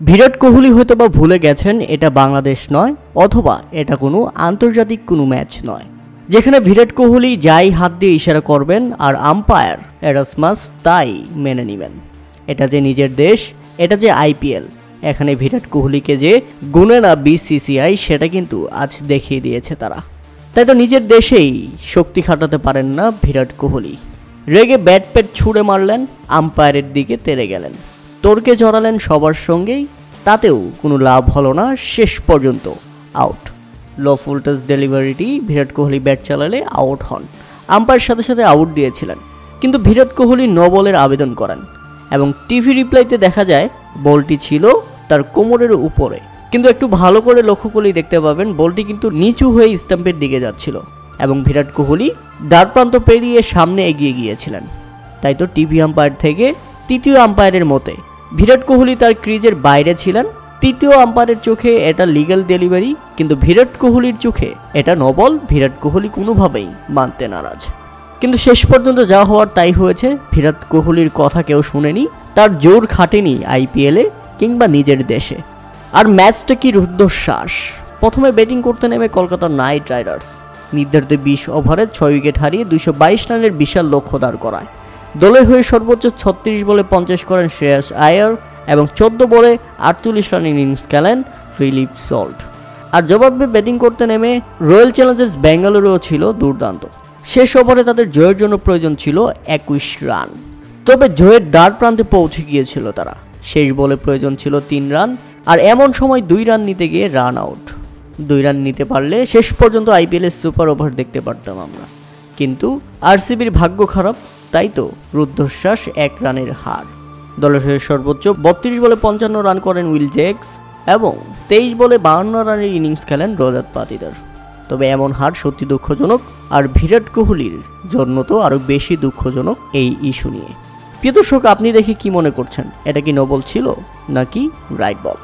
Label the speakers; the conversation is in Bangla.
Speaker 1: বিরাট কোহলি হয়তো বা ভুলে গেছেন এটা বাংলাদেশ নয়, অথবা এটা কোনো আন্তর্জাতিক কোনো ম্যাচ নয় যেখানে বিরাট কোহলি যাই হাত দিয়ে ইশারা করবেন আর আম্পায়ার এরাসমাস তাই মেনে নেবেন। এটা যে নিজের দেশ, এটা যে আইপিএল, এখানে বিরাট কোহলিকে যে গুনে না বিসিসিআই সেটা কিন্তু আজ দেখিয়ে দিয়েছে তারা। তাই তো নিজের দেশেই শক্তি খাটাতে পারেন না বিরাট কোহলি। রেগে ব্যাট প্যাট ছুঁড়ে মারলেন, আম্পায়ারের দিকে তেড়ে গেলেন, তর্কে জড়ালেন সবার সঙ্গেই, তাতেও কোনো লাভ হলো না, শেষ পর্যন্ত আউট। লো ফুলটাস ডেলিভারিটি বিরাট কোহলি ব্যাট চালালে আউট হন। আম্পায়ার সাথে সাথে আউট দিয়েছিলেন, কিন্তু বিরাট কোহলি নো বলের আবেদন করেন এবং টিভি রিপ্লাইতে দেখা যায় বলটি ছিল তার কোমরের উপরে। কিন্তু একটু ভালো করে লক্ষ্য করলেই দেখতে পাবেন বলটি কিন্তু নিচু হয়ে স্টাম্পের দিকে যাচ্ছিল এবং বিরাট কোহলি দ্বার প্রান্ত পেরিয়ে সামনে এগিয়ে গিয়েছিলেন। তাই তো টিভি আম্পায়ার থেকে তৃতীয় আম্পায়ারের মতে বিরাট কোহলি তার ক্রিজের বাইরে ছিলেন। তৃতীয় আম্পায়ারের চোখে এটা লিগ্যাল ডেলিভারি, কিন্তু বিরাট কোহলির চোখে এটা নো বল। বিরাট কোহলি কোনোভাবেই মানতে নারাজ। কিন্তু শেষ পর্যন্ত যা হওয়ার তাই হয়েছে। বিরাট কোহলির কথা কেউ শুনেনি, তার জোর খাটেনি আইপিএলে কিংবা নিজের দেশে। আর ম্যাচটা কি রুদ্ধশ্বাস। প্রথমে ব্যাটিং করতে নেমে কলকাতা নাইট রাইডার্স নির্ধারিত 20 ওভারে 6 উইকেট হারিয়ে 222 রানের বিশাল লক্ষ্য দাঁড় করায়। দলের হয়ে সর্বোচ্চ 36 বলে 50 করেন শ্রেয়াস আয়ার এবং 14 বলে 48 রানের ইনিংস খেলেন ফিলিপ সল্ট। আর জবাবে ব্যাটিং করতে নেমে রয়্যাল চ্যালেঞ্জার্স বেঙ্গালুরুও ছিল দুর্দান্ত। শেষ ওভারে তাদের জয়ের জন্য প্রয়োজন ছিল 21 রান, তবে জয়ের দ্বার প্রান্তে পৌঁছে গিয়েছিল তারা। শেষ বলে প্রয়োজন ছিল 3 রান, আর এমন সময় 2 রান নিতে গিয়ে রান আউট। 2 রান নিতে পারলে শেষ পর্যন্ত আইপিএলের সুপার ওভার দেখতে পারতাম আমরা, কিন্তু আরসিবির ভাগ্য খারাপ, তাই তো রুদ্ধশ্বাস 1 রানের হার। দলের হয়ে সর্বোচ্চ 32 বলে 55 রান করেন উইল জ্যাক্স এবং 23 বলে 52 রানের ইনিংস খেলেন রজত পাতিদার। তবে এমন হার সত্যি দুঃখজনক, আর বিরাট কোহলির জন্য তো আরও বেশি দুঃখজনক এই ইস্যু নিয়ে। প্রিয় দর্শক, আপনি দেখে কি মনে করছেন? এটা কি নো বল ছিল নাকি রাইট বল?